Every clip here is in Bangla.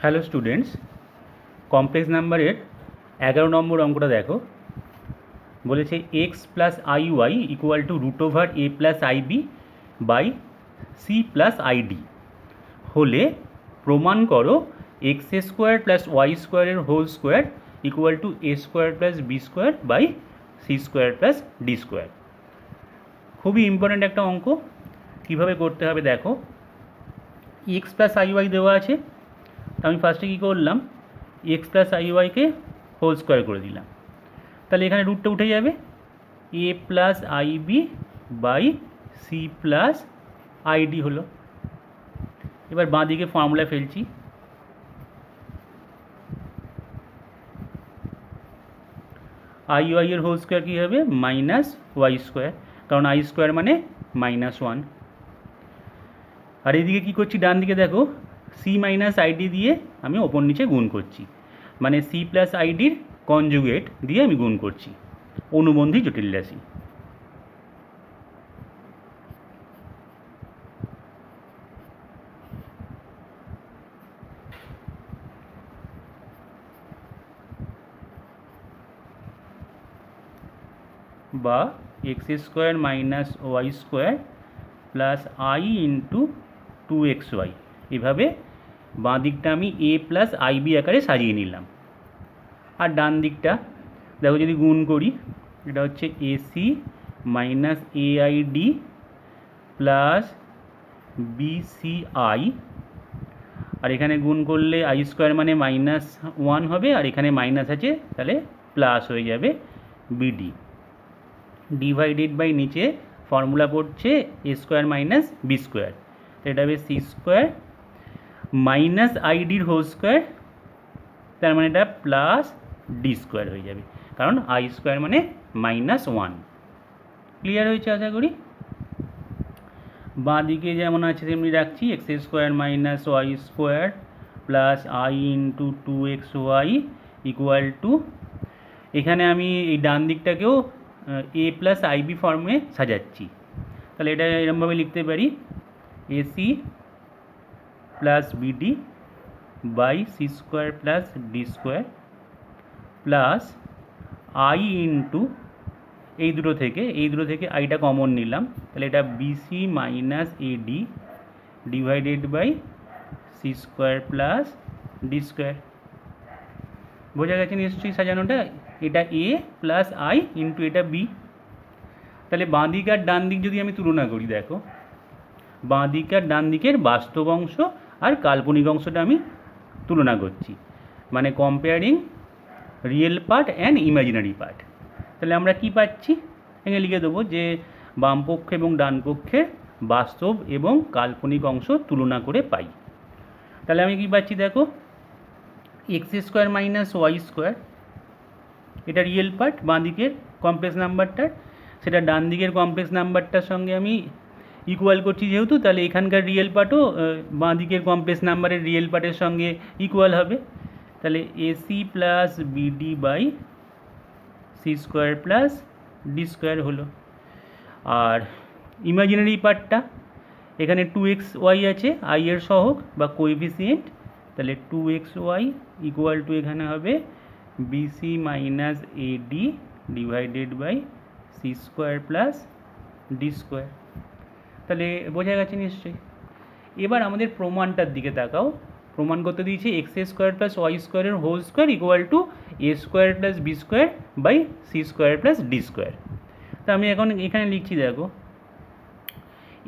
হ্যালো স্টুডেন্টস, কমপ্লেক্স নাম্বারের 11 নম্বর অঙ্কটা দেখো। বলেছে x plus i y equal to root over a plus I B by C plus i d হলে প্রমাণ করো এক্স স্কোয়ার প্লাস ওয়াই স্কোয়ারের whole square equal to a square plus B square by C square plus D square. খুবই ইম্পর্ট্যান্ট একটা অঙ্ক। কীভাবে করতে হবে দেখো। এক্স প্লাস আই ওয়াই দেওয়া আছে, আমি ফার্স্টে কী করলাম, এক্স প্লাস আই ওয়াইকে হোল স্কোয়ার করে দিলাম। তাহলে এখানে রুটটা উঠে যাবে, A plus I B by C plus ID হলো। এবার বাঁ দিকে ফর্মুলা ফেলছি। আই ওয়াই এর হোল স্কোয়ার কী হবে, মাইনাস ওয়াই স্কোয়ার, কারণ আই স্কোয়ার মানে -1। আর এইদিকে কী করছি, ডান দিকে দেখো, সি মাইনাস আইডি দিয়ে আমি ওপর নিচে গুণ করছি, মানে সি প্লাস আইডির কনজুগেট দিয়ে আমি গুণ করছি, অনুবন্ধী জটিল রাশি। বা x square minus Y square plus i into 2xy। এভাবে বাঁ দিকটা আমি এ প্লাস আইবি আকারে সাজিয়ে নিলাম। আর ডান দিকটা দেখো, যদি গুণ করি, এটা হচ্ছে AC minus AID plus BCI. আর এখানে গুণ করলে আই স্কোয়ার মানে -1 হবে, আর এখানে মাইনাস আছে তাহলে প্লাস হয়ে যাবে বিডি। ডিভাইডেড বাই নিচে ফর্মুলা পড়ছে এ স্কোয়ার মাইনাস বি স্কোয়ার, এটা হবে সি স্কোয়ার মাইনাস আইডির হোল স্কোয়ার, তার মানে এটা প্লাস ডি স্কোয়ার হয়ে যাবে, কারণ আই স্কোয়ার মানে -1। ক্লিয়ার হয়েছে আশা করি। বাঁ দিকে যেমন আছে তেমনি রাখছি, x square minus Y square plus i into 2xy equal to, এখানে আমি এই ডান দিকটাকেও এ প্লাস আইবি ফর্মে সাজাচ্ছি। তাহলে এটা এরকমভাবে লিখতে পারি, a c plus BD by C square plus D square plus i into এই দুটো থেকে আইটা কমন নিলাম, তাহলে এটা b c minus a d divided by C square plus D square. বোঝা গেছে নিশ্চয়ই সাজানোটা। এটা এ প্লাস আই ইন্টু এটা বি। তাহলে বাঁ দিক আর ডান দিক যদি আমি তুলনা করি, দেখো বাঁ দিক আর ডান দিকের বাস্তব অংশ আর কাল্পনিক অংশটা আমি তুলনা করছি, মানে comparing real part and imaginary part. তাহলে আমরা কি পাচ্ছি, এখানে লিখে দেবো যে বাম পক্ষ এবং ডান পক্ষের বাস্তব এবং কাল্পনিক অংশ তুলনা করে পাই। তাহলে আমি কি পাচ্ছি দেখো, x square minus Y square, এটা রিয়েল পার্ট বাঁ দিকের কমপ্লেক্স নাম্বারটার, সেটা ডান দিকের কমপ্লেক্স নাম্বারটার সঙ্গে আমি ইকুয়াল করছি যেহেতু, তাহলে এখানকার রিয়েল পার্টও বাঁ দিকের কমপ্লেক্স নাম্বারের রিয়েল পার্টের সঙ্গে ইকুয়াল হবে। তাহলে a c plus BD by C square plus D square হলো। আর ইমাজিনারি পার্টটা, এখানে 2xy আছে আই এর সহগ বা কোএফিসিয়েন্ট, তাহলে 2xy ইকুয়াল টু এখানে হবে BC minus a d divided by C square plus D square. তাহলে বোঝা গেছে নিশ্চয়ই। এবার আমাদের প্রমাণটার দিকে তাকাও। প্রমাণ করতে দিয়েছি এক্স স্কোয়ার প্লাস ওয়াই স্কোয়ারের whole square equal to a square plus B square by C square plus D square. তা আমি এখন এখানে লিখছি, দেখো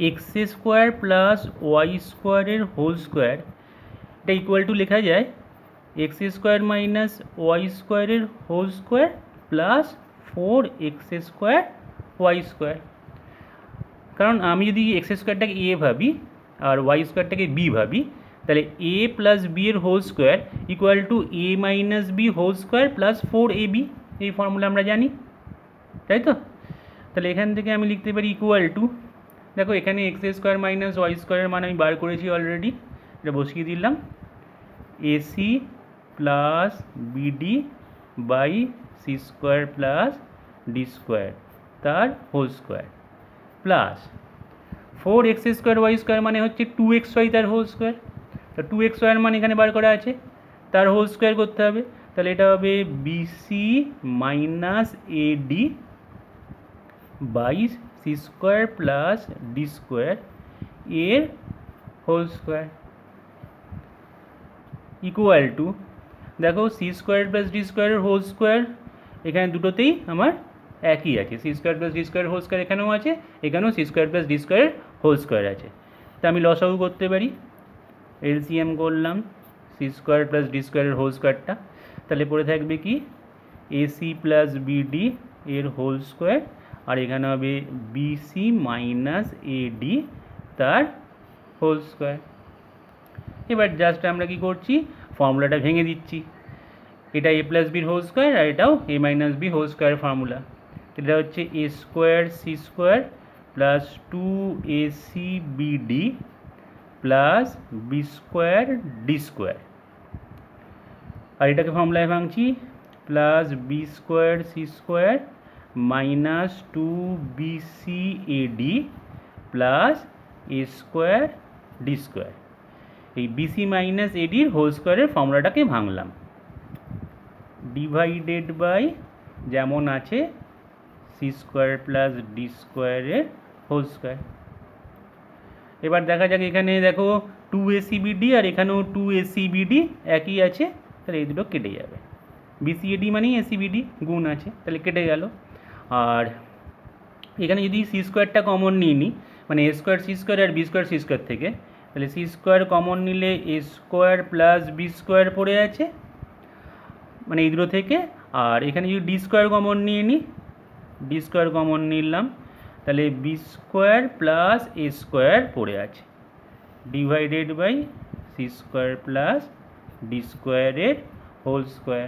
এক্স স্কোয়ার প্লাস ওয়াই স্কোয়ারের হোল স্কোয়ার, এটা ইকুয়াল টু লেখা যায় এক্স স্কোয়ার মাইনাস ওয়াই স্কোয়ারের whole square plus 4x square Y square. কারণ আমি যদি এক্স স্কোয়ারটাকে এ ভাবি আর ওয়াই স্কোয়ারটাকে বি ভাবি, তাহলে এ প্লাস বি এর whole square equal to a minus B whole square plus 4ab। এই ফর্মুলা আমরা জানি, তাই তো? তাহলে এখান থেকে আমি লিখতে পারি ইকুয়াল টু, দেখো এখানে এক্স স্কোয়ার মাইনাস ওয়াই স্কোয়ারের মান আমি বার করেছি অলরেডি, এটা বসিয়ে দিলাম, AC plus BD by C square plus D square তার whole square plus 4x square Y square মানে হচ্ছে 2xy তার হোল স্কোয়ার। তো 2x স্কোয়ার মান এখানে বার করা আছে, তার হোল স্কোয়ার করতে হবে। তাহলে এটা হবে BC minus ad by C square plus D square এর হোল স্কোয়ার ইকুয়াল টু, দেখো সি স্কোয়ার প্লাস ডি স্কোয়ারের হোল স্কোয়ার এখানে দুটোতেই আমার একই আছে, C square plus D square whole square এখানেও আছে, এখানেও সি স্কোয়ার প্লাস ডি স্কোয়ারের হোল স্কোয়ার আছে। তা আমি লসাগু করতে পারি, এলসিএম করলাম সি স্কোয়ার প্লাস ডি স্কোয়ারের হোল স্কোয়ারটা, তাহলে পড়ে থাকবে কি এসি প্লাস বিডি এর হোল স্কোয়ার, আর এখানে হবে বিসি মাইনাস এডি তার হোল স্কোয়ার। এবার জাস্ট আমরা কি করছি, ফর্মুলাটা ভেঙে দিচ্ছি, এটা এ প্লাস বির হোল স্কোয়ার আর এটাও A minus B whole square formula. এটা হচ্ছে A square C square plus 2ac BD plus B square D square, আর এটাকে ফর্মুলায় ভাঙছি plus B square C square minus 2bcad plus A square D square. এই বিসি মাইনাস এডির হোল স্কোয়ারের ফর্মুলাটাকে ভাঙলাম, ডিভাইডেড বাই যেমন আছে সি স্কোয়ার প্লাস ডি স্কোয়ারের হোল স্কোয়ার। এবার দেখা যাক, এখানে দেখো 2acbd আর এখানেও 2acbd একই আছে, তাহলে এই দুটো কেটে যাবে, বিসিএডি মানেই এসিবিডি গুণ আছে, তাহলে কেটে গেল। আর এখানে যদি সি স্কোয়ারটা কমন নিয়ে নিই, মানে এ স্কোয়ার সি স্কোয়ার আর বি স্কোয়ার সি স্কোয়ার থেকে, তাহলে সি স্কোয়ার কমন নিলে এ স্কোয়ার প্লাস বি স্কোয়ার পড়ে আছে, মানে এই দুটো থেকে। আর এখানে যদি ডি স্কোয়ার কমন নিয়ে নিই, ডি স্কোয়ার কমন নিলাম, তাহলে B square plus A square পড়ে আছে, divided by C square plus D স্কোয়ারের হোল স্কোয়ার।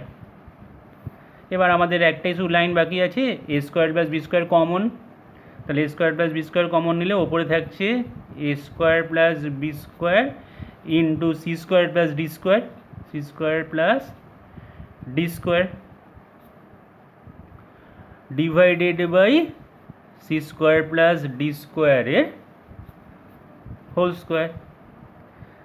এবার আমাদের একটাই শুধু লাইন বাকি আছে, A square plus B square common, তাহলে A square plus B square common নিলে ওপরে থাকছে A square plus B square into C square plus D square, C square plus D square divided by C square plus D স্কোয়ারের হোল স্কোয়ার।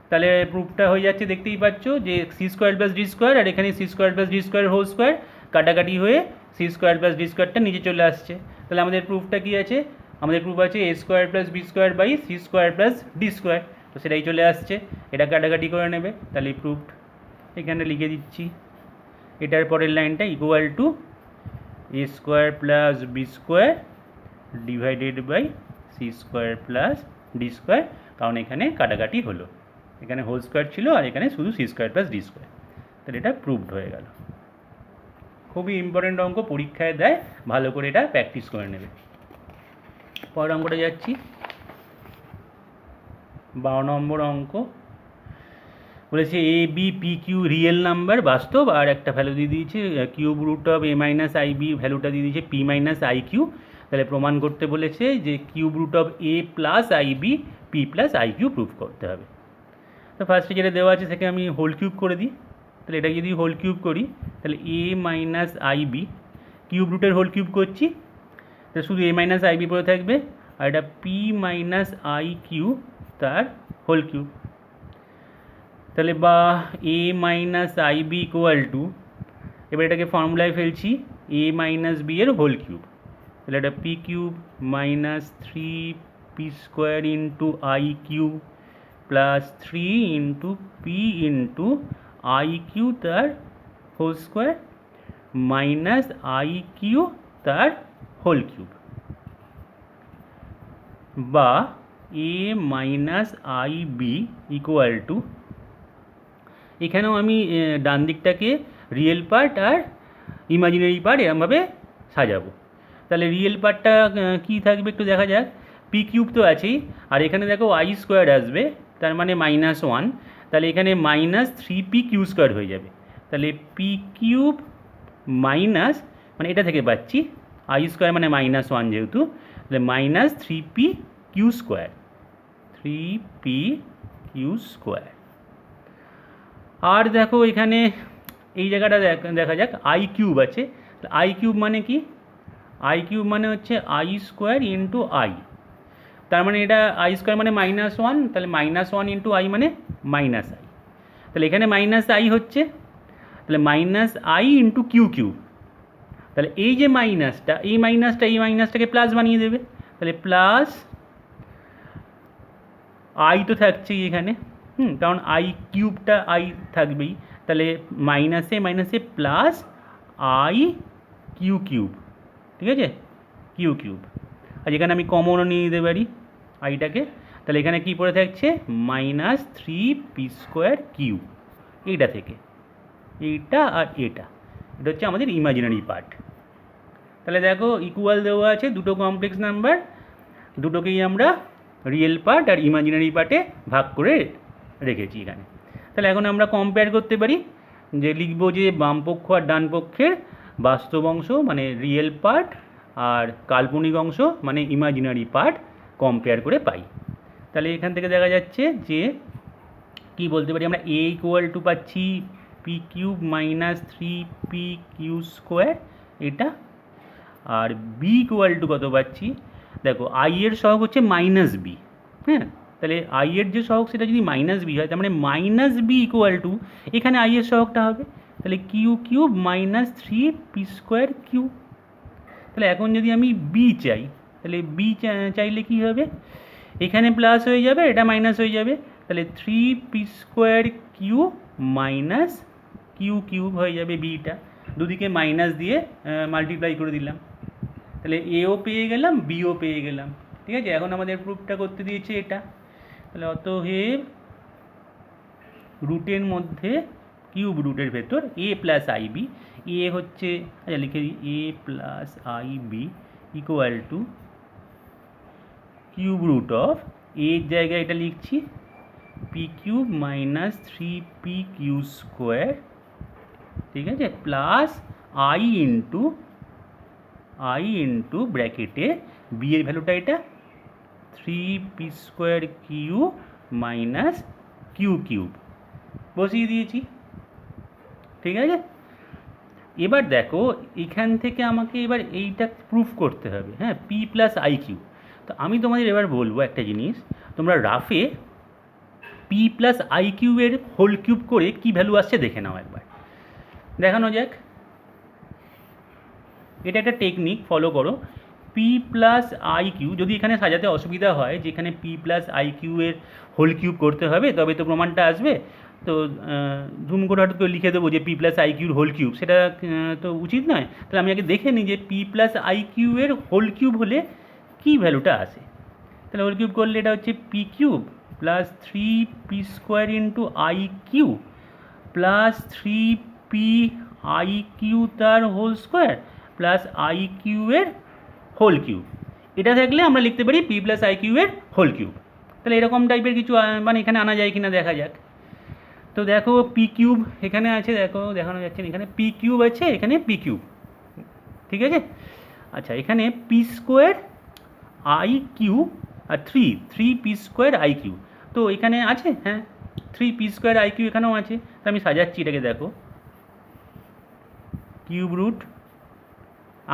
তাহলে প্রুফটা হয়ে যাচ্ছে, দেখতেই পাচ্ছ যে C square plus D square আর এখানে C square plus D square whole square কাটাকাটি হয়ে সি স্কোয়ার প্লাস ডি স্কোয়ারটা নিচে চলে আসছে। তাহলে আমাদের প্রুফটা কী আছে, আমাদের প্রুফ আছে A square plus B square by C square plus D square, তো সেটাই চলে আসছে, এটা কাটাকাটি করে নেবে, তাহলে প্রুফড এখানে লিখে দিচ্ছি। এটার পরের লাইনটা equal to a square plus B square divided by C square plus D square, কারণ এখানে কাটাকাটি হলো, এখানে হোল স্কোয়ার ছিল আর এখানে শুধু c square plus D square, তাহলে এটা প্রুভড হয়ে গেল। খুবই ইম্পর্টেন্ট অঙ্ক, পরীক্ষায় দেয়, ভালো করে এটা প্র্যাকটিস করে নেবে। পরের অঙ্কটা যাচ্ছি, 12 নম্বর অঙ্ক বলেছে a b p q real number বাস্তব, আর একটা ভ্যালু দিয়ে দিয়েছে cube root of a minus i b, ভ্যালুটা দিয়ে দিয়েছে পি মাইনাস আই কিউ। তাহলে প্রমাণ করতে বলেছে যে cube root of a plus I b p plus i q prove করতে হবে। তো ফার্স্টে যেটা দেওয়া আছে সেটাকে আমি হোল কিউব করে দিই, তাহলে এটা যদি হোল কিউব করি তাহলে এ মাইনাস আই বি, কিউব রুটের হোল কিউব করছি, তাহলে শুধু এ মাইনাস আই বি পড়ে থাকবে, আর এটা পি মাইনাস আই কিউ তার হোল কিউব। তাহলে বা a minus i b equal to, এবার এটাকে ফর্মুলায় ফেলছি এ মাইনাস বি এর হোল কিউব, তাহলে এটা p cube minus 3p square into i cube plus 3 into p into i q তার whole square minus i q তার হোল কিউব, বা a minus i b equal to, এখানেও আমি ডান দিকটাকে রিয়েল পার্ট আর ইমাজিনারি পার্ট এরমভাবে সাজাবো। তাহলে রিয়েল পার্টটা কী থাকবে একটু দেখা যাক, পি কিউব তো আছেই, আর এখানে দেখো আই স্কোয়ার আসবে, তার মানে -1, তাহলে এখানে -3p কিউ স্কোয়ার হয়ে যাবে, তাহলে পি কিউব মাইনাস, মানে এটা থেকে পাচ্ছি আই স্কোয়ার মানে -1 যেহেতু, তাহলে -3p q square, 3p q square. আর দেখো এখানে এই জায়গাটা দেখা যাক আই কিউব আছে, আই কিউব মানে কি, আই কিউব মানে হচ্ছে আই স্কোয়ার ইন্টু আই, তার মানে এটা আই স্কোয়ার মানে -1, তাহলে -1 ইন্টু আই মানে -i, তাহলে এখানে মাইনাস আই হচ্ছে, তাহলে minus i into q cube. তাহলে এই যে মাইনাসটা, এই মাইনাসটাকে প্লাস বানিয়ে দেবে, তাহলে প্লাস আই তো থাকছেই এখানে, কারণ আই কিউবটা আই থাকবেই, তাহলে মাইনাসে প্লাস আই কিউ কিউব, ঠিক আছে, কিউ কিউব। আর যেখানে আমি কমনও নিয়ে নিতে পারি আইটাকে, তাহলে এখানে কি পড়ে থাকছে মাইনাস 3p² কিউব, এইটা থেকে এইটা আর এটা হচ্ছে আমাদের ইমাজিনারি পার্ট। তাহলে দেখো ইকুয়াল দেওয়া আছে দুটো কমপ্লেক্স নাম্বার, দুটোকেই আমরা রিয়েল পার্ট আর ইমাজিনারি পার্টে ভাগ করে রেখেছি এখানে। তাহলে এখন আমরা কম্পেয়ার করতে পারি, যে লিখব যে বাম পক্ষ আর ডান পক্ষের বাস্তব অংশ মানে রিয়েল পার্ট আর কাল্পনিক অংশ মানে ইমাজিনারি পার্ট কম্পেয়ার করে পাই। তাহলে এখান থেকে দেখা যাচ্ছে যে কি বলতে পারি আমরা, এ ইকুয়াল টু পাচ্ছি p³ মাইনাস 3p² এটা, আর বি ইকুয়াল টু কত পাচ্ছি, দেখো আই এর সহগ হচ্ছে মাইনাস বি, হ্যাঁ, তাহলে আই এর যে সহগ সেটা যদি মাইনাস বি হয়, তার মানে মাইনাস বি ইকুয়াল টু এখানে আই এর সহগটা হবে, তাহলে কিউ³ মাইনাস 3p² কিউ। তাহলে এখন যদি আমি বি চাই, তাহলে বি চাইলে কি হবে, এখানে প্লাস হয়ে যাবে, এটা মাইনাস হয়ে যাবে, তাহলে 3p² কিউ মাইনাস কিউ³ হয়ে যাবে বিটা, দুদিকে মাইনাস দিয়ে মাল্টিপ্লাই করে দিলাম, তাহলে এও পেয়ে গেলাম বিও পেয়ে গেলাম, ঠিক আছে। এখন আমাদের প্রুফটা করতে দিয়েছে এটা, তাহলে অতএব রুটের মধ্যে কিউব রুটের ভেতর a plus I b, a হচ্ছে, আচ্ছা লিখে দিই, a plus I b equal to cube root of, এর জায়গায় এটা লিখছি p³ মাইনাস 3p² ঠিক আছে, প্লাস আই ইন্টু ব্র্যাকেটে বি এর ভ্যালুটা এটা 3p² কিউ মাইনাস কিউ³ বসিয়ে দিয়েছি, ঠিক আছে। এবার দেখো এখান থেকে আমাকে এবার এইটা প্রুফ করতে হবে, হ্যাঁ, পি প্লাস আই কিউ। তো আমি তোমাদের এবার বলবো একটা জিনিস, তোমরা রাফে পি প্লাস আই কিউবের হোল কিউব করে কি ভ্যালু আসছে দেখে নাও একবার, দেখানো যাক। এটা একটা টেকনিক, ফলো করো। পি প্লাস আই কিউ, যদি এখানে সাজাতে অসুবিধা হয় যে এখানে পি প্লাস আই কিউয়ের হোল কিউব করতে হবে তবে তো প্রমাণটা আসবে, তো জুম করে হঠাৎ করে লিখে দেবো যে পি প্লাস আই কিউর হোল কিউব, সেটা তো উচিত নয়। তাহলে আমি আগে দেখে নিই যে পি প্লাস আই কিউয়ের হোল কিউব হলে কী ভ্যালুটা আসে। তাহলে হোল কিউব করলে এটা হচ্ছে p³ plus 3p² into i q plus 3p/IQ তার হোল স্কোয়ার প্লাস আই কিউয়ের হোল কিউব। এটা থাকলে আমরা লিখতে পারি পি প্লাস আই কিউয়ের হোল কিউব। তাহলে এরকম টাইপের কিছু মানে এখানে আনা যায় কিনা দেখা যাক। তো দেখো p³ এখানে আছে, দেখো দেখানো যাচ্ছে না, এখানে p³ আছে, এখানে p³ ঠিক আছে। আচ্ছা এখানে p² IQ আর 3p² IQ, তো এখানে আছে, হ্যাঁ 3p² IQ এখানেও আছে। তো আমি সাজাচ্ছি এটাকে, দেখো কিউব রুট,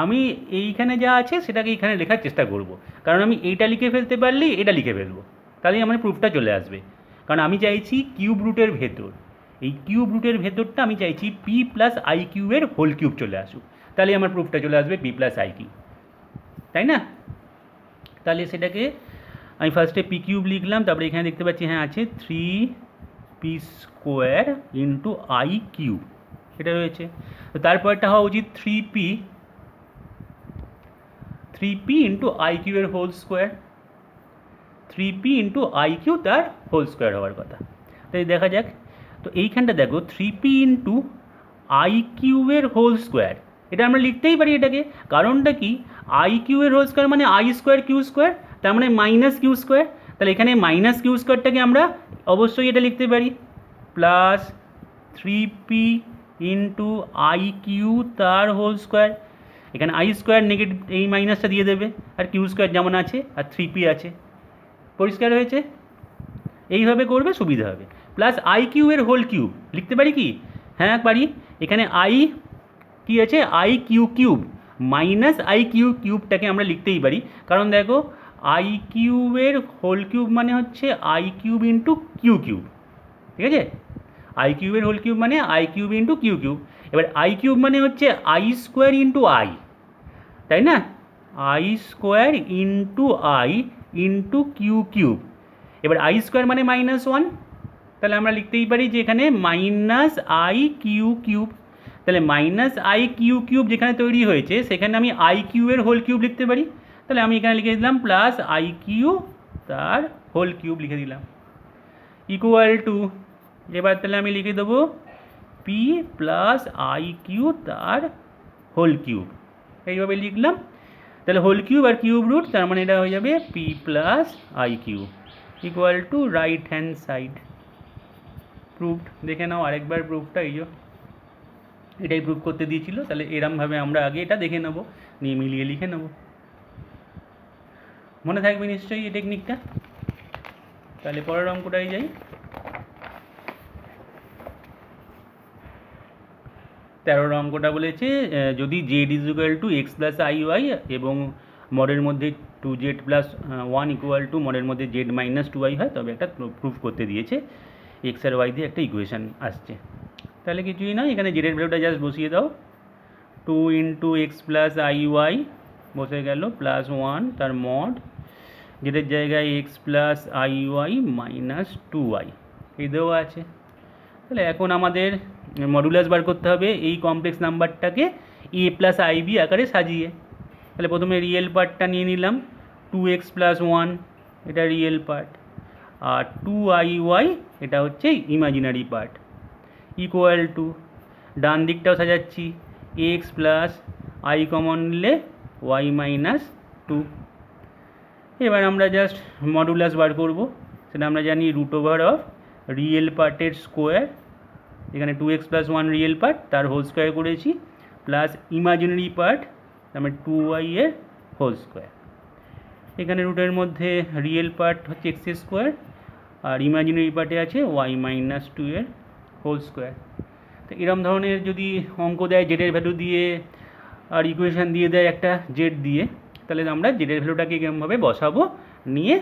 আমি এইখানে যা আছে সেটাকে এইখানে লেখার চেষ্টা করব, কারণ আমি এইটা লিখে ফেলতে পারলেই এটা লিখে ফেলবো, তাহলেই আমার প্রুফটা চলে আসবে। কারণ আমি চাইছি কিউব রুটের ভেতর, এই কিউব রুটের ভেতরটা আমি চাইছি পি প্লাস আই কিউবের হোল কিউব চলে আসুক, তাহলে আমার প্রুফটা চলে আসবে পি প্লাস আই কিউ, তাই না। তাহলে সেটাকে আমি ফার্স্টে p³ লিখলাম, তারপরে এখানে দেখতে পাচ্ছি হ্যাঁ আছে 3p² ইন্টু আই কিউ, এটা রয়েছে। তো তারপরটা হওয়া উচিত 3p ইন্টু আই কিউয়ের whole square, 3p into i q তার হোল স্কোয়ার হওয়ার কথা। তাই দেখা যাক, তো এইখানটা দেখো 3p ইন্টু আই কিউয়ের হোল স্কোয়ার, এটা আমরা লিখতেই পারি এটাকে, কারণটা কি, আই কিউয়ের হোল স্কোয়ার মানে আই স্কোয়ার কিউ স্কোয়ার, তার মানে মাইনাস কিউ স্কোয়ার। তাহলে এখানে মাইনাস কিউ স্কোয়ারটাকে আমরা অবশ্যই এটা লিখতে পারি plus 3p into i q তার হোল স্কোয়ার, এখানে আই স্কোয়ার নেগেটিভ এই মাইনাসটা দিয়ে দেবে, আর কিউ স্কোয়ার যেমন আছে আর 3p আছে, পরিষ্কার হয়েছে। এইভাবে করবে সুবিধা হবে। প্লাস আই কিউয়ের হোল কিউব লিখতে পারি কি, হ্যাঁ পারি, এখানে আই কি আছে i q cube minus i q কিউবটাকে আমরা লিখতেই পারি, কারণ দেখো আই কিউবের হোল কিউব মানে হচ্ছে i cube into q cube, ঠিক আছে। আই কিউবের হোল কিউব মানে i cube into q cube. এবার আই কিউব মানে হচ্ছে আই স্কোয়ার ইন্টু আই, তাই না? I square into i into q cube. এবার আই স্কোয়ার মানে -1, তাহলে আমরা লিখতেই পারি যে এখানে মাইনাস আই কিউ কিউব। তাহলে মাইনাস আই কিউ কিউব যেখানে তৈরি হয়েছে সেখানে আমি আই কিউবের হোল কিউব লিখতে পারি। তাহলে আমি এখানে লিখে দিলাম প্লাস আই কিউ তার হোল কিউব লিখে দিলাম ইকুয়াল টু, এবার তাহলে আমি লিখে দেবো পি প্লাস আই কিউ তার হোল কিউব, এইভাবে লিখলাম। তাহলে হোল কিউব আর কিউব রুট, তার মানে এটা হয়ে যাবে P plus I cube equal to right hand side. Proofed, দেখে নাও আরেকবার প্রুফটা, এই যে এটাই প্রুফ করতে দিয়েছিল। তাহলে এরমভাবে আমরা আগে এটা দেখে নেবো, নিয়ে মিলিয়ে লিখে নেবো। মনে থাকবে নিশ্চয়ই এই টেকনিকটা। তাহলে পরের অঙ্কটাই যাই। 13 অঙ্কটা বলেছে যদি z is equal to x plus i y এবং মডের মধ্যে 2z প্লাস 1 ইকুয়াল টু মডের মধ্যে z মাইনাস 2y হয়, তবে একটা প্রুফ করতে দিয়েছে। এক্স আর ওয়াই দিয়ে একটা ইকুয়েশান আসছে। তাহলে কিছুই না, এখানে জেডের ভ্যালুটা জাস্ট বসিয়ে দাও। 2 into x plus i y বসে গেল প্লাস 1 তার মড, জেডের জায়গায় x plus i y minus 2y এই দেওয়া আছে। তাহলে এখন আমাদের মডুলাস বার করতে হবে এই কমপ্লেক্স নাম্বারটাকে এ প্লাস আই বি আকারে সাজিয়ে। তাহলে প্রথমে রিয়েল পার্টটা নিয়ে নিলাম, 2x প্লাস 1 এটা রিয়েল পার্ট, আর 2iy এটা হচ্ছে ইমাজিনারি পার্ট ইকুয়াল টু, ডান দিকটাও সাজাচ্ছি এক্স প্লাস আই কমন নিলে ওয়াই মাইনাস 2। এবার আমরা জাস্ট মডুলাস বার করব, সেটা আমরা জানি রুট ওভার অফ রিয়েল পার্টের স্কোয়ার, এখানে 2x প্লাস 1 রিয়েল পার্ট তার হোল স্কোয়ার করেছি, প্লাস ইমাজিনারি পার্ট তার 2y এর হোল স্কোয়ার। এখানে রুটের মধ্যে রিয়েল পার্ট হচ্ছে এক্স স্কোয়ার আর ইমাজিনারি পার্টে আছে ওয়াই মাইনাস 2 এর হোল স্কোয়ার। তো এরম ধরনের যদি অঙ্ক দেয় জেডের ভ্যালু দিয়ে আর ইকুয়েশান দিয়ে দেয় একটা জেড দিয়ে, তাহলে আমরা জেডের ভ্যালুটাকে এরকমভাবে বসাবো, নিয়ে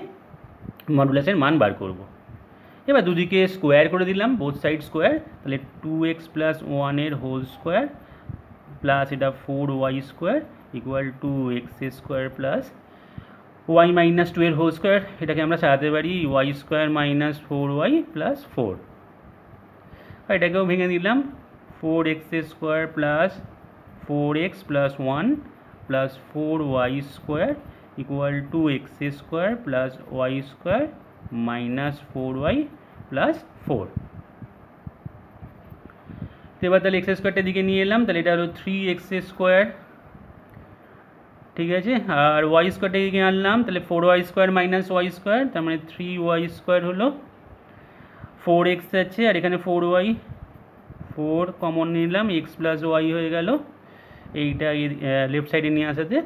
মডুলাসের মান বার করব। এবার দুদিকে স্কোয়ার করে দিলাম, বোথ সাইড স্কোয়ার, তাহলে 2x প্লাস 1 এর হোল স্কোয়ার প্লাস এটা 4y square equal to x square plus y minus 2 এর হোল স্কোয়ার, এটাকে আমরা সাজাতে পারি y square minus 4y plus 4, আর এটাকেও ভেঙে দিলাম 4x square plus 4x plus 1 plus 4y square equal to x square plus y square minus 4y plus 4। তো এবার তাহলে এক্স স্কোয়ারটার দিকে নিয়ে এলাম, তাহলে এটা হলো 3x স্কোয়ার, ঠিক আছে, আর ওয়াই স্কোয়ারটাকে দিকে আনলাম, তাহলে 4y square minus Y square, তার মানে 3y স্কোয়ার হলো, 4x আছে আর এখানে 4y, 4 কমন নিলাম, এক্স প্লাস ওয়াই হয়ে গেল, এইটা লেফট সাইডে নিয়ে আসাতে,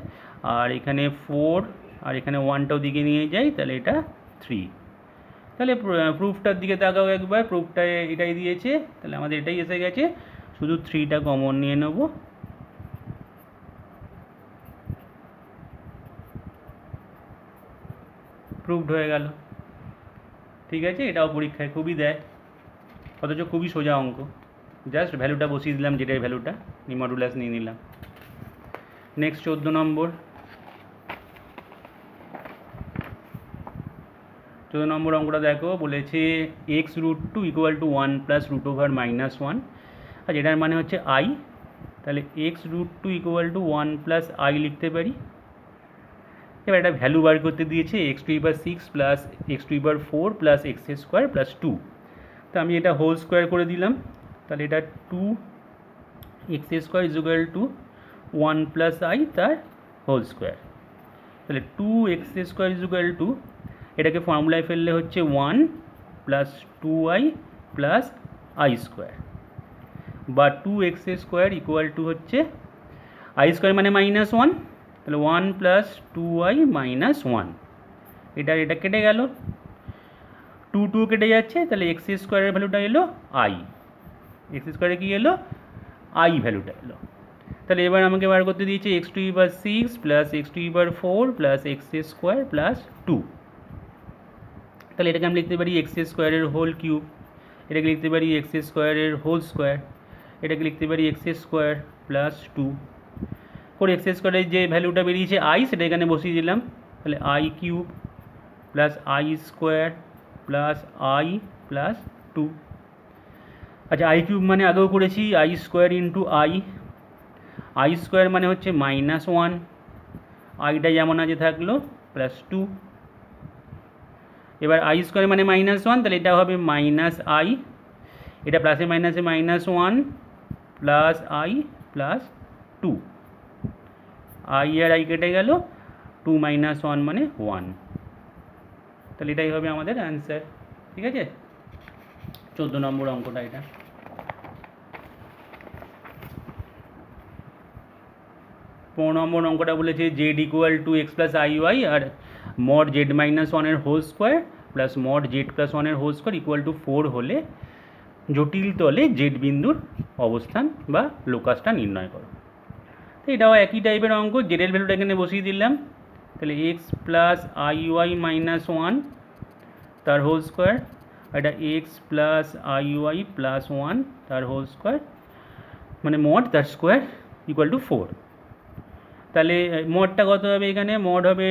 আর এখানে 4 আর এখানে 1টাও দিকে নিয়ে যাই, তাহলে এটা 3। তাহলে প্রুফটার দিকে তাকাও একবার, প্রুফটা এটাই দিয়েছে, তাহলে আমাদের এটাই এসে গেছে, শুধু 3টা কমন নিয়ে নেব। প্রুফড হয়ে গেল, ঠিক আছে। এটাও পরীক্ষায় খুবই দেয়, অথচ খুবই সোজা অঙ্ক, জাস্ট ভ্যালুটা বসিয়ে দিলাম, যেটার ভ্যালুটা মডুলাস নিয়ে নিলাম। নেক্সট 14 নম্বর। 14 নম্বর অঙ্কটা দেখো, বলেছে x root two equal to 1 plus root over minus 1, আর যেটার মানে হচ্ছে আই, তাহলে x root two equal to 1 plus i লিখতে পারি। এবার একটা ভ্যালু বার করতে দিয়েছে x to power 6 plus x to power 4 plus x square plus 2, তো আমি এটা হোল স্কোয়ার করে দিলাম, তাহলে এটা 2 x square is equal to 1 plus I তার হোল স্কোয়ার, তাহলে 2 x square is equal two, এটাকে ফর্মুলায় ফেললে হচ্ছে 1 plus 2i plus I square, বা 2x স্কোয়ার ইকুয়াল টু হচ্ছে আই স্কোয়ার মানে -1, তাহলে 1 প্লাস 2i মাইনাস 1, এটা কেটে গেল, 2 কেটে যাচ্ছে, তাহলে এক্স স্কোয়ারের ভ্যালুটা এলো আই, এক্স স্কোয়ারে কী এলো, আই ভ্যালুটা এলো। তাহলে এবার আমাকে বার করতে দিয়েছে x to power 6 plus x to power 4 plus x square plus 2, তাহলে এটাকে আমি লিখতে পারি এক্স স্কোয়ারের হোল কিউব এটাকে লিখতে পারি এক্স স্কোয়ারের হোল স্কোয়ার, এটাকে লিখতে পারি x square plus 2। Four x স্কোয়ারের যে ভ্যালুটা বেরিয়েছে আই, সেটা এখানে বসিয়ে দিলাম, তাহলে I cube plus I square plus i plus 2। আচ্ছা, আই কিউব মানে আগেও করেছি I square into I, I square মানে হচ্ছে -1, আইটা যেমন আছে থাকলো প্লাস 2। এবার আই স্কোয়ার মানে -1, তাহলে এটা হবে মাইনাস আই, এটা প্লাসে মাইনাসে -1 প্লাস আই প্লাস 2। আই আর আই কেটে গেল, 2 - 1 মানে 1। তাহলে এটাই হবে আমাদের অ্যান্সার। ঠিক আছে, 14 নম্বর অঙ্কটা এটা। 15 নম্বর অঙ্কটা বলেছে z equal to x plus i y আর মড জেড -1 এর whole square plus mod z plus 1 এর হোল স্কোয়ার ইকুয়াল টু 4 হলে জটিল তলে জেড বিন্দুর অবস্থান বা লোকাসটা নির্ণয় করো। তো এটাও একই টাইপের অঙ্ক, জেডের ভ্যালুটা এখানে বসিয়ে দিলাম, তাহলে এক্স প্লাস আই ওয়াই -1 তার হোল স্কোয়ার, এটা x plus i y plus 1 তার হোল স্কোয়ার মানে মড তার স্কোয়ার ইকুয়াল টু 4। তাহলে মডটা কত হবে? এখানে মড হবে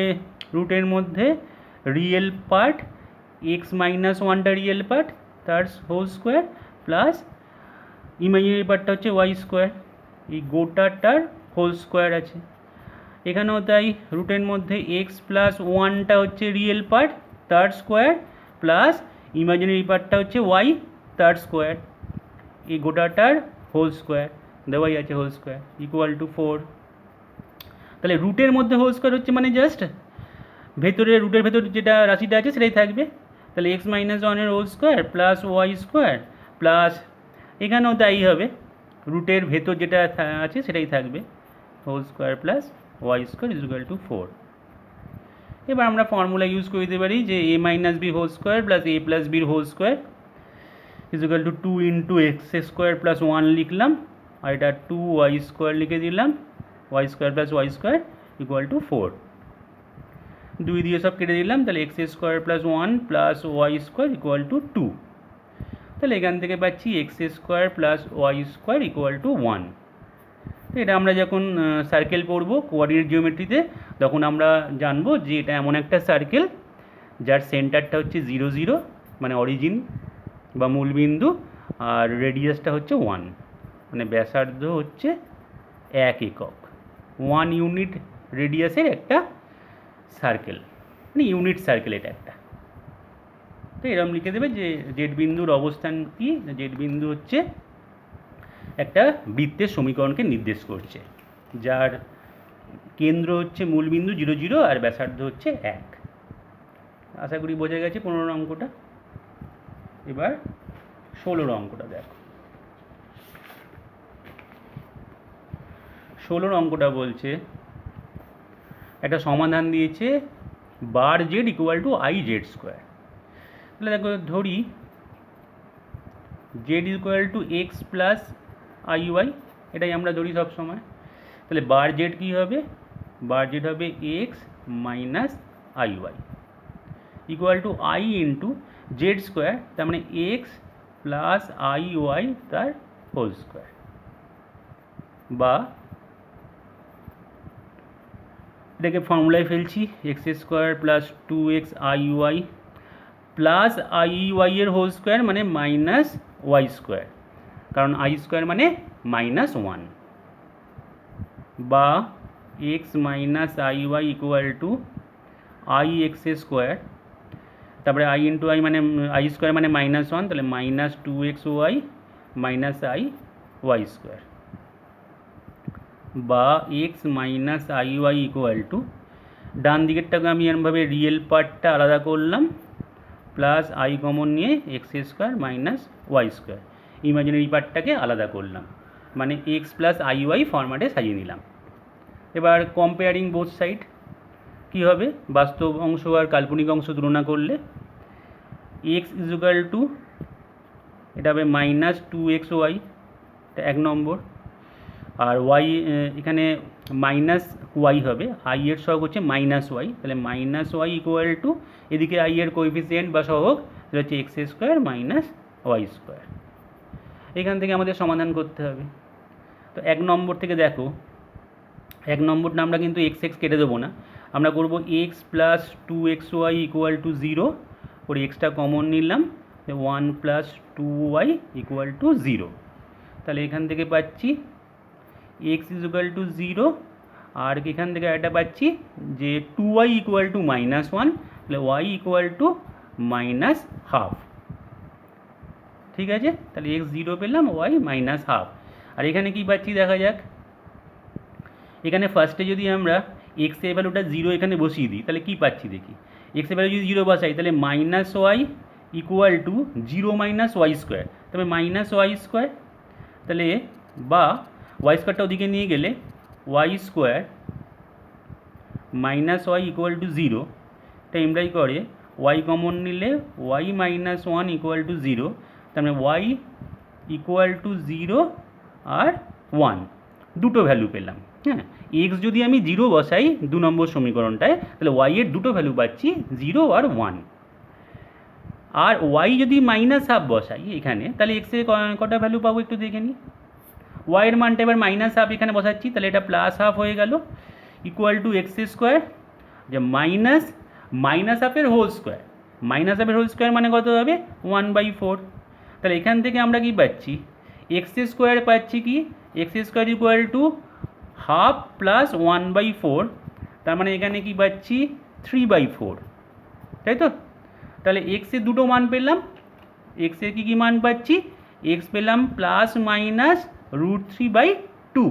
রুটের মধ্যে রিয়েল পার্ট এক্স -1টা রিয়েল পার্ট তার হোল স্কোয়ার প্লাস ইমাজিনারি পার্টটা হচ্ছে ওয়াই স্কোয়ার, এই গোটাটার হোল স্কোয়ার আছে। এখানেও তাই, রুটের মধ্যে এক্স প্লাস 1টা হচ্ছে রিয়েল পার্ট তার স্কোয়ার প্লাস ইমাজিনারি পার্টটা হচ্ছে ওয়াই তার স্কোয়ার, এই গোটাটার হোল স্কোয়ার দেওয়াই আছে হোল স্কোয়ার ইকুয়াল টু 4। তাহলে রুটের মধ্যে হোল স্কোয়ার হচ্ছে মানে জাস্ট ভেতরে রুটের ভেতর যেটা রাশিটা আছে সেটাই থাকবে, তাহলে এক্স -1 এর whole square plus y square plus এখানেও তাই হবে, রুটের ভেতর যেটা আছে সেটাই থাকবে whole square plus y square equal to 4। এবার আমরা ফর্মুলা ইউজ করে দিতে পারি যে a - b whole square plus a প্লাস বির whole square equal to 2 into x square plus 1 লিখলাম, আর এটা 2 ওয়াই স্কোয়ার লিখে দিলাম, y square plus y square equal to 4। 2 দিয়ে সব কেটে দিলাম, তাহলে এক্স স্কোয়ার প্লাস 1 প্লাস ওয়াই স্কোয়ার ইকুয়াল টু 2। তাহলে এখান থেকে পাচ্ছি x square plus y square equal to 1। তো এটা আমরা যখন সার্কেল পড়ব কোঅর্ডিনেট জিওমেট্রিতে, তখন আমরা জানবো যে এটা এমন একটা সার্কেল যার সেন্টারটা হচ্ছে 0 0 মানে অরিজিন বা মূলবিন্দু, আর রেডিয়াসটা হচ্ছে 1 মানে ব্যাসার্ধ হচ্ছে 1 একক, 1 ইউনিট রেডিয়াসের একটা সার্কেল, মানে ইউনিট সার্কেল এটা একটা। তো এরকম লিখে দেবে যে জেড বিন্দুর অবস্থান কি, জেড বিন্দু হচ্ছে একটা বৃত্তের সমীকরণকে নির্দেশ করছে, যার কেন্দ্র হচ্ছে মূলবিন্দু 0 0 আর ব্যাসার্ধ হচ্ছে 1। আশা করি বোঝা গেছে 15 অঙ্কটা। এবার 16 অঙ্কটা দেখো। 16 অঙ্কটা বলছে একটা সমাধান দিয়েছে বার z equal to i z square. তাহলে দেখো ধরি z equal to x plus i y, এটাই আমরা ধরি সব সময়। তাহলে বার জেড কী হবে? বার জেড হবে x minus i y equal to i into z square, তার মানে এক্স প্লাস আই ওয়াই তার হোল স্কোয়ার, বা এটাকে ফর্মুলায় ফেলছি x square plus 2x i y plus i Y এর হোল স্কোয়ার মানে মাইনাস ওয়াই স্কোয়ার, কারণ আই স্কোয়ার মানে -1, বা x minus i y equal to i x square, তারপরে আই ইন্টু আই মানে আই স্কোয়ার মানে -1, তাহলে -2x y minus i y square, বা x minus i y equal to ডান দিকেরটাকে আমি এরমভাবে রিয়েল পার্টটা আলাদা করলাম প্লাস আই কমন নিয়ে x square minus Y square, imaginary পার্টটাকে আলাদা করলাম, মানে এক্স প্লাস আই ওয়াই ফরম্যাটে সাজিয়ে নিলাম। এবার কম্পেয়ারিং বোথ সাইড কী হবে? বাস্তব অংশ আর কাল্পনিক অংশ তুলনা করলে এক্স ইকুয়াল টু এটা হবে -2x ওয়াই, এটা 1 নম্বর, আর ওয়াই এখানে মাইনাস ওয়াই হবে, আই এর সহগ হচ্ছে -y, তাহলে -y ইকুয়াল টু এদিকে আই এর কোএফিসিয়েন্ট বা সহগ সেটা হচ্ছে x square minus Y square. এখান থেকে আমাদের সমাধান করতে হবে। তো 1 নম্বর থেকে দেখো, 1 নম্বরটা আমরা কিন্তু এক্স এক্স কেটে দেবো না, আমরা করবো x plus 2xy equal two 0 করে এক্সটা কমন নিলাম, 1 প্লাস 2y ইকুয়াল টু 0। তাহলে এখান থেকে পাচ্ছি এক্স ইজ ইকুয়াল টু 0, আর এখান থেকে একটা পাচ্ছি যে 2y ইকুয়াল টু -1, তাহলে y ইকুয়াল টু -12। ঠিক আছে, তাহলে এক্স 0 পেলাম, y -12। আর এখানে কি পাচ্ছি দেখা যাক, এখানে ফার্স্টে যদি আমরা এক্স এর ভ্যালুটা 0 এখানে বসিয়ে দিই তাহলে কী পাচ্ছি দেখি, এক্স এর ভ্যালু যদি 0 বসাই তাহলে -y equal two 0 - y square, তবে -y স্কোয়ার, তাহলে বা y স্কোয়ারটা ওদিকে নিয়ে গেলে y square -y equal two 0, এটা এমরাই করে y কমন নিলে y -1 ইকুয়াল টু 0, তার মানে y ইকুয়াল টু 0 আর 1, দুটো ভ্যালু পেলাম। হ্যাঁ, এক্স যদি আমি 0 বসাই 2 নম্বর সমীকরণটায় তাহলে y এর দুটো ভ্যালু পাচ্ছি 0 আর 1। আর y যদি -12 বসাই এখানে তাহলে x এর কটা ভ্যালু পাবো একটু দেখে নিই। y এর মানটা এবার -12 এখানে বসাচ্ছি, তাহলে এটা +12 হয়ে গেল, ইকুয়াল টু এক্স স্কোয়ার, যে -12 এর হোল স্কোয়ার, -12 এর হোল স্কোয়ার মানে কত হবে 1/4। তাহলে এখান থেকে আমরা কি পাচ্ছি, এক্স স্কোয়ার পাচ্ছি কি, x square equal two 1/2 plus 1/4, তার মানে এখানে কি পাচ্ছি 3/4, তাই তো। তাহলে এক্সের দুটো মান পেলাম, এক্সের কী মান পাচ্ছি, এক্স পেলাম ±√3/2।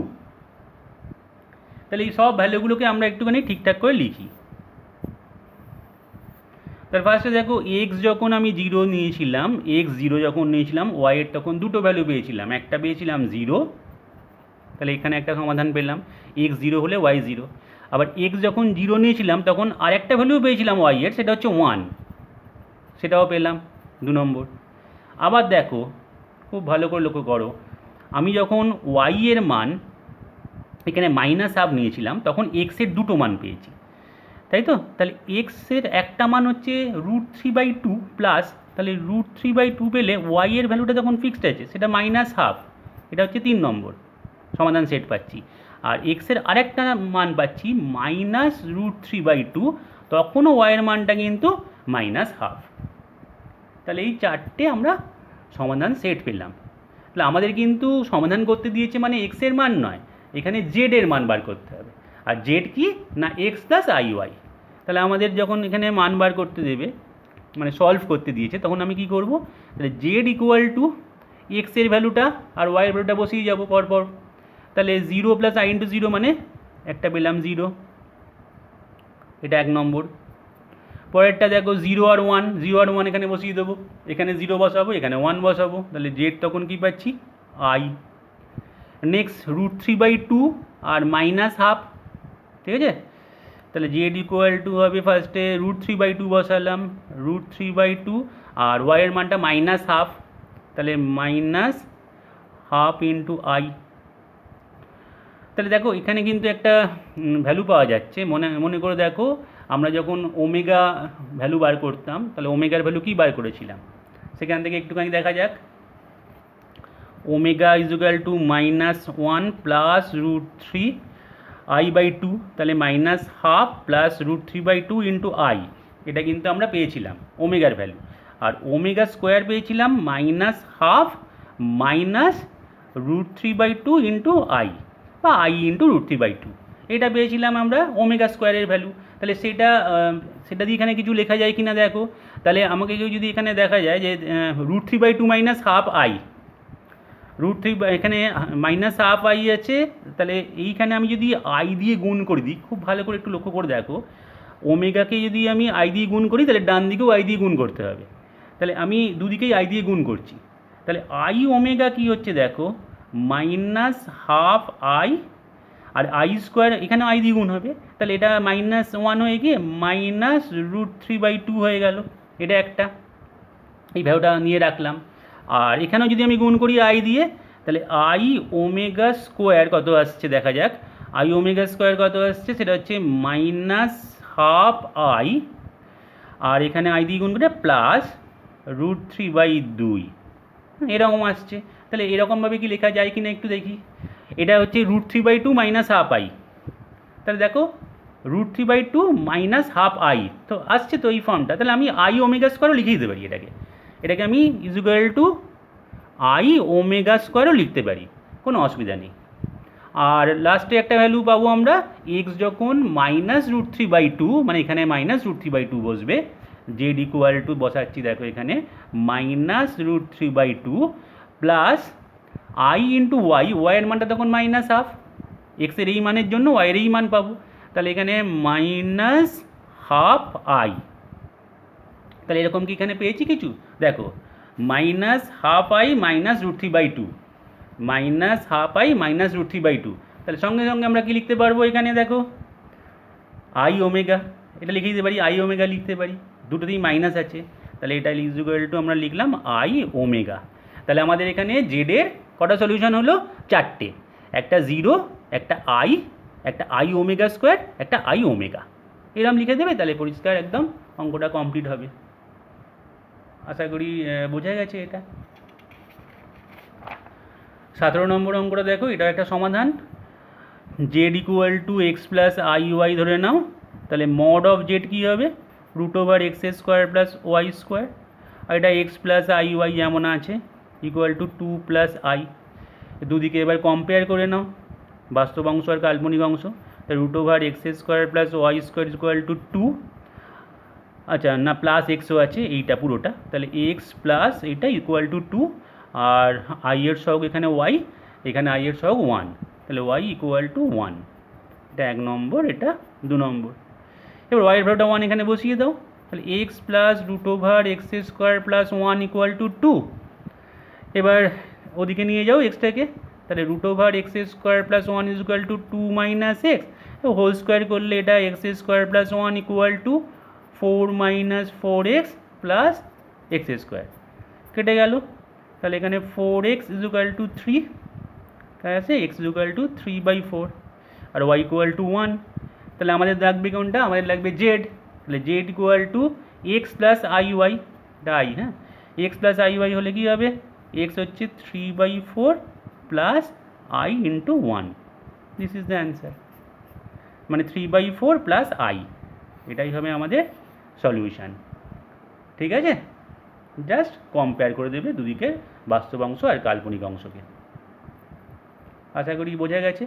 তাহলে এই সব ভ্যালুগুলোকে আমরা একটুখানি ঠিকঠাক করে লিখি। তার ফার্স্টে দেখো, এক্স যখন আমি 0 নিয়েছিলাম, এক্স 0 যখন নিয়েছিলাম ওয়াইয়ের তখন দুটো ভ্যালু পেয়েছিলাম, একটা পেয়েছিলাম 0, তাহলে এখানে একটা সমাধান পেলাম, এক্স 0 হলে ওয়াই 0। আবার এক্স যখন 0 নিয়েছিলাম তখন আরেকটা ভ্যালু পেয়েছিলাম ওয়াইয়ের, সেটা হচ্ছে 1, সেটাও পেলাম 2 নম্বর। আবার দেখো, খুব ভালো করে লক্ষ্য করো, আমি যখন ওয়াই এর মান এখানে -12 নিয়েছিলাম তখন এক্সের দুটো মান পেয়েছি, তাই তো। তাহলে এক্সের একটা মান হচ্ছে √3/2 প্লাস, তাহলে √3/2 পেলে ওয়াই এর ভ্যালুটা তখন ফিক্সড আছে, সেটা -12, এটা হচ্ছে 3 নম্বর সমাধান সেট পাচ্ছি। আর এক্সের আরেকটা মান পাচ্ছি -√3/2, তখনও ওয়াইয়ের মানটা কিন্তু -12। তাহলে এই চারটে আমরা সমাধান সেট পেলাম। তাহলে আমাদের কিন্তু সমাধান করতে দিয়েছে মানে এক্সের মান নয়, এখানে জেডের মান বার করতে হবে। আর জেড কি না, এক্স প্লাস আই ওয়াই। তাহলে আমাদের যখন এখানে মান বার করতে দেবে, মানে সলভ করতে দিয়েছে, তখন আমি কি করব, তাহলে জেড ইকুয়াল টু এক্সের ভ্যালুটা আর ওয়াইয়ের ভ্যালুটা বসিয়ে যাবো পরপর। তাহলে 0 + i × 0 মানে একটা পেলাম 0, এটা 1 নম্বর। পরেরটা দেখো 0 আর 1, 0 আর 1 এখানে বসিয়ে দেবো, এখানে 0 বসাবো, এখানে 1 বসাবো, তাহলে জেড তখন কি পাচ্ছি i। নেক্সট √3/2 আর -12, ঠিক আছে। তাহলে জেড ইকুয়াল টু হবে ফার্স্টে √3/2 বসালাম, √3/2 আর ওয়াইয়ের মানটা -12, তাহলে -12 × i। তাহলে দেখো এখানে কিন্তু একটা ভ্যালু পাওয়া যাচ্ছে, মনে করে দেখো, আমরা যখন ওমেগা ভ্যালু বার করতাম তাহলে ওমেগার ভ্যালু কী বার করেছিলাম, সেখান থেকে একটুখানি দেখা যাক। Omega is equal to -1 plus √3i/2, তাহলে -12 প্লাস √3/2 × i, এটা কিন্তু আমরা পেয়েছিলাম ওমেগার ভ্যালু। আর ওমেগা স্কোয়ার পেয়েছিলাম -12 মাইনাস √3/2 × i বা i × √3/2, এটা পেয়েছিলাম আমরা ওমেগা স্কোয়ারের ভ্যালু। তাহলে সেটা দিয়ে এখানে কিছু লেখা যায় কি না দেখো, তাহলে আমাকে কেউ যদি এখানে দেখা যায় যে √3/2 -12 i, √3 এখানে -12 i আছে, তাহলে এইখানে আমি যদি i দিয়ে গুণ করে দিই, খুব ভালো করে একটু লক্ষ্য করে দেখো, ওমেগাকে যদি আমি i দিয়ে গুণ করি তাহলে ডান দিকেও i দিয়ে গুণ করতে হবে, তাহলে আমি দুদিকেই i দিয়ে গুণ করছি, তাহলে i ওমেগা কী হচ্ছে দেখো -12i, আর i স্কোয়ার এখানে i দিয়ে গুণ হবে, তাহলে এটা -1 হয়ে গিয়ে -√3/2 হয়ে গেল, এটা একটা, এই ভ্যালুটা নিয়ে রাখলাম। আর এখানেও যদি আমি গুণ করি i দিয়ে, তাহলে i ওমেগা স্কোয়ার কত আসছে দেখা যাক, i ওমেগা স্কোয়ার কত আসছে, সেটা হচ্ছে -12i, আর এখানে i দিয়ে গুণ করে প্লাস √3/2, এরকম আসছে। তাহলে এরকমভাবে কি লেখা যায় কি না একটু দেখি। এটা হচ্ছে √3/2 মাইনাস হাফ আই। তাহলে দেখো √3/2 মাইনাস হাফ আই তো আসছে তো এই ফর্মটা। তাহলে আমি আই ওমেগা স্কোয়ারও লিখে দিতে পারি এটাকে আমি ইজুগাল টু আই ওমেগা স্কোয়ারও লিখতে পারি, কোনো অসুবিধা নেই। আর লাস্টে একটা ভ্যালু পাবো আমরা, এক্স যখন -√3/2, মানে এখানে -√3/2 বসবে, জেড ইকুয়াল টু বসাচ্ছি দেখো এখানে -√3/2 প্লাস আই ইন্টু ওয়াইয়ের মানটা তখন মাইনাস হাফ, এক্সের এই মানের জন্য ওয়াইয়ের এই মান পাবো। তাহলে এখানে মাইনাস হাফ আই। তাহলে এরকম কি এখানে পেয়েছি কিছু? দেখো minus half I -√3/2, minus half I -√3/2। তাহলে সঙ্গে সঙ্গে আমরা কি লিখতে পারবো এখানে দেখো আই ওমেগা, এটা লিখে দিতে পারি, আই ওমেগা লিখতে পারি, দুটোতেই মাইনাস আছে। তাহলে এটা ইকুয়াল টু আমরা লিখলাম আই ওমেগা। তাহলে আমাদের এখানে জেডের কটা সলিউশন হলো? চারটে, একটা জিরো, একটা আই ওমেগা স্কোয়ার, একটা আই ওমেগা, এরকম লিখে দেবে। তাহলে পরিষ্কার একদম অঙ্কটা কমপ্লিট হবে। আশা করি বোঝা গেছে এটা। 17 নম্বর অঙ্কটা দেখো, এটা একটা সমাধান। Z equal to x plus i y ধরে নাও। তাহলে মড অফ জেড কী হবে? √(x² plus y square. আর এটা এক্স প্লাস আই ওয়াই যেমন আছে ইকুয়াল টু 2 প্লাস আই। দুদিকে এবার কম্পেয়ার করে নাও, বাস্তব অংশ আর কাল্পনিক অংশ। √(x² plus y square equal to 2, আচ্ছা না প্লাস এক্সও আছে এইটা পুরোটা, তাহলে এক্স প্লাস এইটা ইকুয়াল টু 2, আর আই এর সহগ এখানে ওয়াই, এখানে আই এর সহগ 1, তাহলে ওয়াই ইকুয়াল টু 1। এটা 1 নম্বর, এটা 2 নম্বর। এবার ওয়াইয়ের ভ্যালুটা 1 এখানে বসিয়ে দাও। তাহলে x plus √(x² plus 1 equal to 2। এবার ওদিকে নিয়ে যাও এক্সটাকে, তাহলে √(x² plus 1 is equal to 2 minus x, whole square করলে এটা x² plus 1 equal to 4 minus 4x plus x², কেটে গেল। তাহলে এখানে 4x ইজ ইকুয়াল টু 3, তাই আছে x ইজ ইকুয়াল টু 3/4, আর y ইকুয়াল টু 1। তাহলে আমাদের লাগবে কোনটা? আমাদের লাগবে জেড। তাহলে z equal to x plus i y, এটা আই, হ্যাঁ, এক্স প্লাস আই ওয়াই হলে কী হবে? এক্স হচ্ছে 3/4 plus i into 1, this is the answer. মানে 3/4 প্লাস আই, এটাই হবে আমাদের সলিউশান। ঠিক আছে, জাস্ট কম্পেয়ার করে দেবে দুদিকের বাস্তব অংশ আর কাল্পনিক অংশকে। আশা করি বোঝা গেছে।